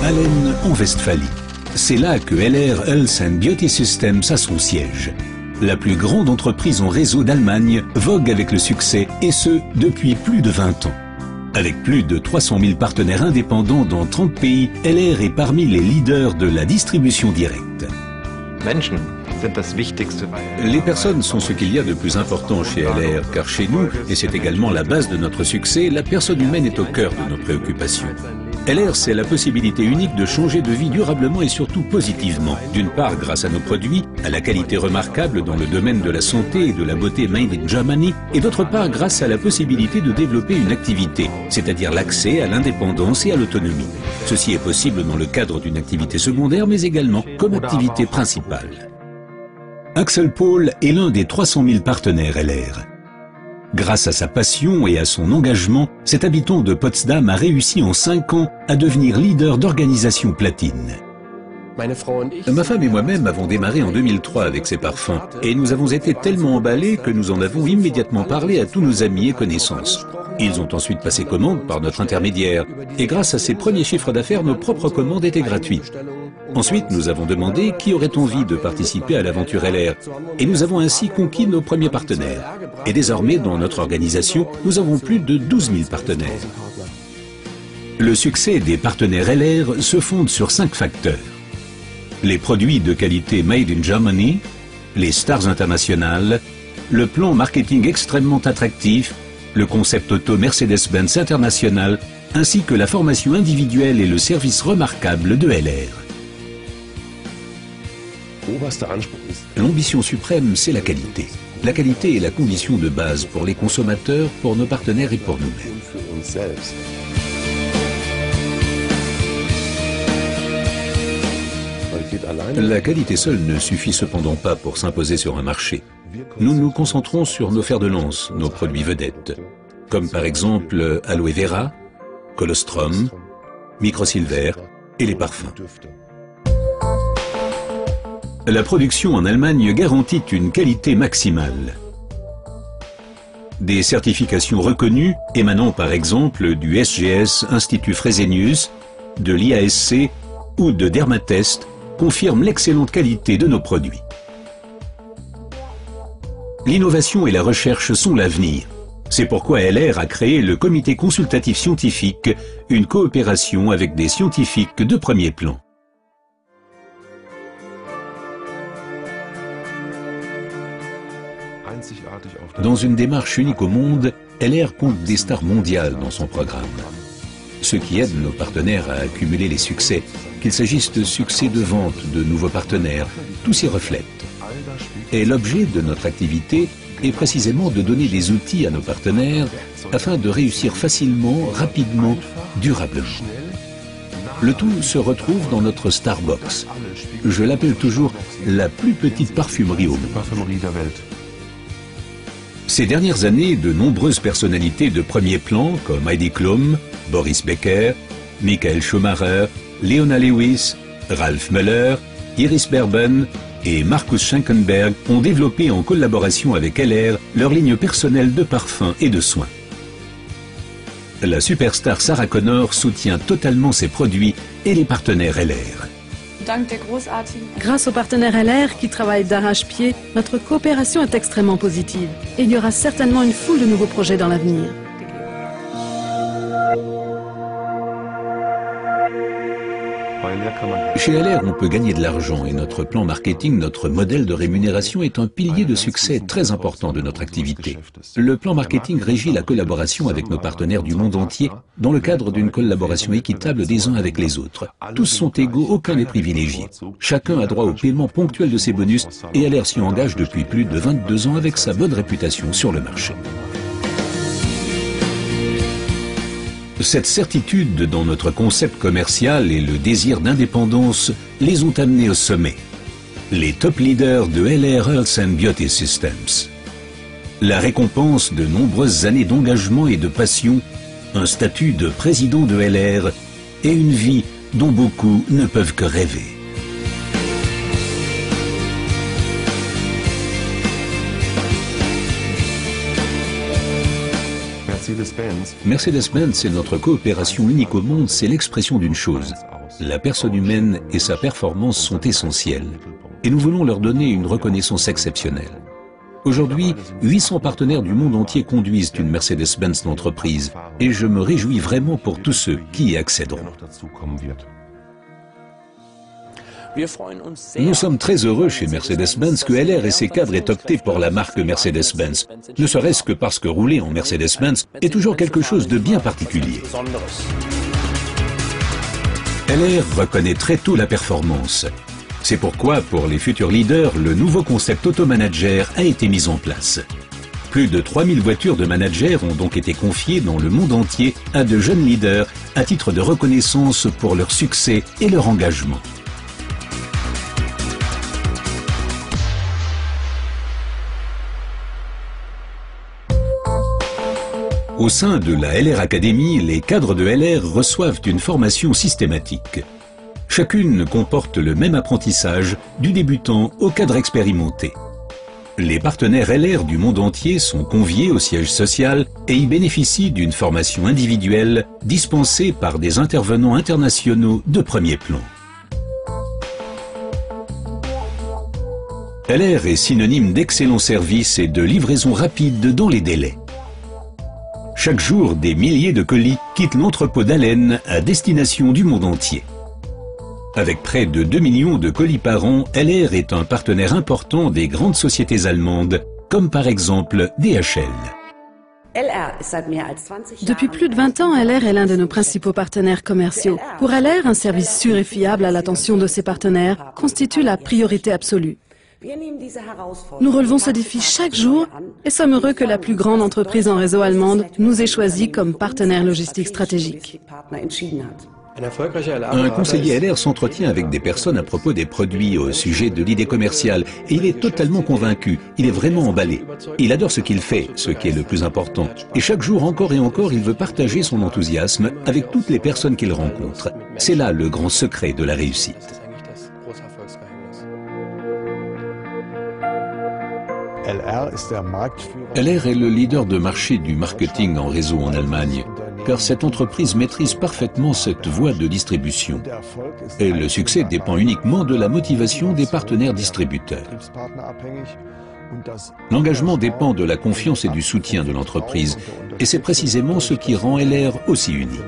Allen en Westphalie. C'est là que LR Health and Beauty Systems a son siège. La plus grande entreprise en réseau d'Allemagne vogue avec le succès, et ce, depuis plus de 20 ans. Avec plus de 300 000 partenaires indépendants dans 30 pays, LR est parmi les leaders de la distribution directe. Les personnes sont ce qu'il y a de plus important chez LR, car chez nous, et c'est également la base de notre succès, la personne humaine est au cœur de nos préoccupations. LR, c'est la possibilité unique de changer de vie durablement et surtout positivement. D'une part, grâce à nos produits, à la qualité remarquable dans le domaine de la santé et de la beauté made in Germany, et d'autre part, grâce à la possibilité de développer une activité, c'est-à-dire l'accès à l'indépendance et à l'autonomie. Ceci est possible dans le cadre d'une activité secondaire, mais également comme activité principale. Axel Paul est l'un des 300 000 partenaires LR. Grâce à sa passion et à son engagement, cet habitant de Potsdam a réussi en 5 ans à devenir leader d'organisation platine. Ma femme et moi-même avons démarré en 2003 avec ces parfums et nous avons été tellement emballés que nous en avons immédiatement parlé à tous nos amis et connaissances. Ils ont ensuite passé commande par notre intermédiaire et grâce à ces premiers chiffres d'affaires, nos propres commandes étaient gratuites. Ensuite, nous avons demandé qui aurait envie de participer à l'aventure LR et nous avons ainsi conquis nos premiers partenaires. Et désormais, dans notre organisation, nous avons plus de 12 000 partenaires. Le succès des partenaires LR se fonde sur 5 facteurs. Les produits de qualité made in Germany, les stars internationales, le plan marketing extrêmement attractif, le concept auto Mercedes-Benz International, ainsi que la formation individuelle et le service remarquable de LR. L'ambition suprême, c'est la qualité. La qualité est la condition de base pour les consommateurs, pour nos partenaires et pour nous-mêmes. La qualité seule ne suffit cependant pas pour s'imposer sur un marché. Nous nous concentrons sur nos fers de lance, nos produits vedettes, comme par exemple Aloe Vera, Colostrum, Microsilver et les parfums. La production en Allemagne garantit une qualité maximale. Des certifications reconnues, émanant par exemple du SGS Institut Fresenius, de l'IASC ou de Dermatest, confirment l'excellente qualité de nos produits. L'innovation et la recherche sont l'avenir. C'est pourquoi LR a créé le comité consultatif scientifique, une coopération avec des scientifiques de premier plan. Dans une démarche unique au monde, LR compte des stars mondiales dans son programme. Ce qui aide nos partenaires à accumuler les succès, qu'il s'agisse de succès de vente, de nouveaux partenaires, tout s'y reflète. Et l'objet de notre activité est précisément de donner des outils à nos partenaires afin de réussir facilement, rapidement, durablement. Le tout se retrouve dans notre Starbox. Je l'appelle toujours la plus petite parfumerie au monde. Ces dernières années, de nombreuses personnalités de premier plan, comme Heidi Klum, Boris Becker, Michael Schumacher, Leona Lewis, Ralph Müller, Iris Berben et Markus Schenkenberg ont développé en collaboration avec LR leur ligne personnelle de parfums et de soins. La superstar Sarah Connor soutient totalement ses produits et les partenaires LR. Grâce aux partenaires LR qui travaillent d'arrache-pied, notre coopération est extrêmement positive et il y aura certainement une foule de nouveaux projets dans l'avenir. Chez LR, on peut gagner de l'argent et notre plan marketing, notre modèle de rémunération est un pilier de succès très important de notre activité. Le plan marketing régit la collaboration avec nos partenaires du monde entier dans le cadre d'une collaboration équitable des uns avec les autres. Tous sont égaux, aucun n'est privilégié. Chacun a droit au paiement ponctuel de ses bonus et LR s'y engage depuis plus de 22 ans avec sa bonne réputation sur le marché. Cette certitude dans notre concept commercial et le désir d'indépendance les ont amenés au sommet. Les top leaders de LR Health and Beauty Systems. La récompense de nombreuses années d'engagement et de passion, un statut de président de LR et une vie dont beaucoup ne peuvent que rêver. Mercedes-Benz et notre coopération unique au monde, c'est l'expression d'une chose. La personne humaine et sa performance sont essentielles et nous voulons leur donner une reconnaissance exceptionnelle. Aujourd'hui, 800 partenaires du monde entier conduisent une Mercedes-Benz d'entreprise et je me réjouis vraiment pour tous ceux qui y accéderont. Nous sommes très heureux chez Mercedes-Benz que LR et ses cadres aient opté pour la marque Mercedes-Benz, ne serait-ce que parce que rouler en Mercedes-Benz est toujours quelque chose de bien particulier. LR reconnaît très tôt la performance. C'est pourquoi, pour les futurs leaders, le nouveau concept Automanager a été mis en place. Plus de 3000 voitures de managers ont donc été confiées dans le monde entier à de jeunes leaders à titre de reconnaissance pour leur succès et leur engagement. Au sein de la LR Academy, les cadres de LR reçoivent une formation systématique. Chacune comporte le même apprentissage, du débutant au cadre expérimenté. Les partenaires LR du monde entier sont conviés au siège social et y bénéficient d'une formation individuelle dispensée par des intervenants internationaux de premier plan. LR est synonyme d'excellent service et de livraison rapide dans les délais. Chaque jour, des milliers de colis quittent l'entrepôt d'Allen à destination du monde entier. Avec près de 2 millions de colis par an, LR est un partenaire important des grandes sociétés allemandes, comme par exemple DHL. Depuis plus de 20 ans, LR est l'un de nos principaux partenaires commerciaux. Pour LR, un service sûr et fiable à l'attention de ses partenaires constitue la priorité absolue. Nous relevons ce défi chaque jour et sommes heureux que la plus grande entreprise en réseau allemande nous ait choisis comme partenaire logistique stratégique. Un conseiller LR s'entretient avec des personnes à propos des produits au sujet de l'idée commerciale et il est totalement convaincu, il est vraiment emballé. Il adore ce qu'il fait, ce qui est le plus important. Et chaque jour, encore et encore, il veut partager son enthousiasme avec toutes les personnes qu'il rencontre. C'est là le grand secret de la réussite. LR est le leader de marché du marketing en réseau en Allemagne, car cette entreprise maîtrise parfaitement cette voie de distribution. Et le succès dépend uniquement de la motivation des partenaires distributeurs. L'engagement dépend de la confiance et du soutien de l'entreprise, et c'est précisément ce qui rend LR aussi unique.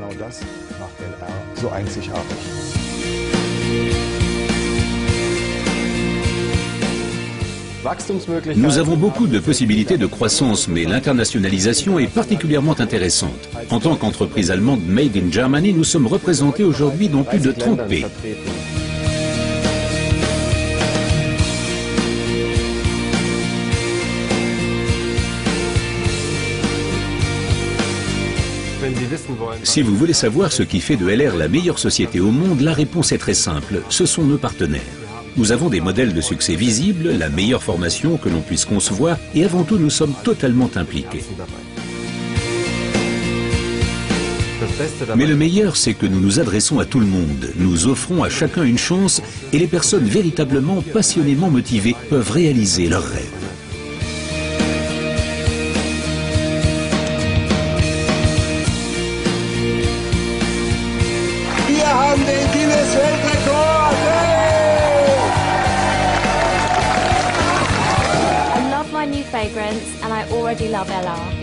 Nous avons beaucoup de possibilités de croissance, mais l'internationalisation est particulièrement intéressante. En tant qu'entreprise allemande Made in Germany, nous sommes représentés aujourd'hui dans plus de 30 pays. Si vous voulez savoir ce qui fait de LR la meilleure société au monde, la réponse est très simple, ce sont nos partenaires. Nous avons des modèles de succès visibles, la meilleure formation que l'on puisse concevoir et avant tout nous sommes totalement impliqués. Mais le meilleur, c'est que nous nous adressons à tout le monde, nous offrons à chacun une chance et les personnes véritablement passionnément motivées peuvent réaliser leurs rêves. Fragrance and I already love LR.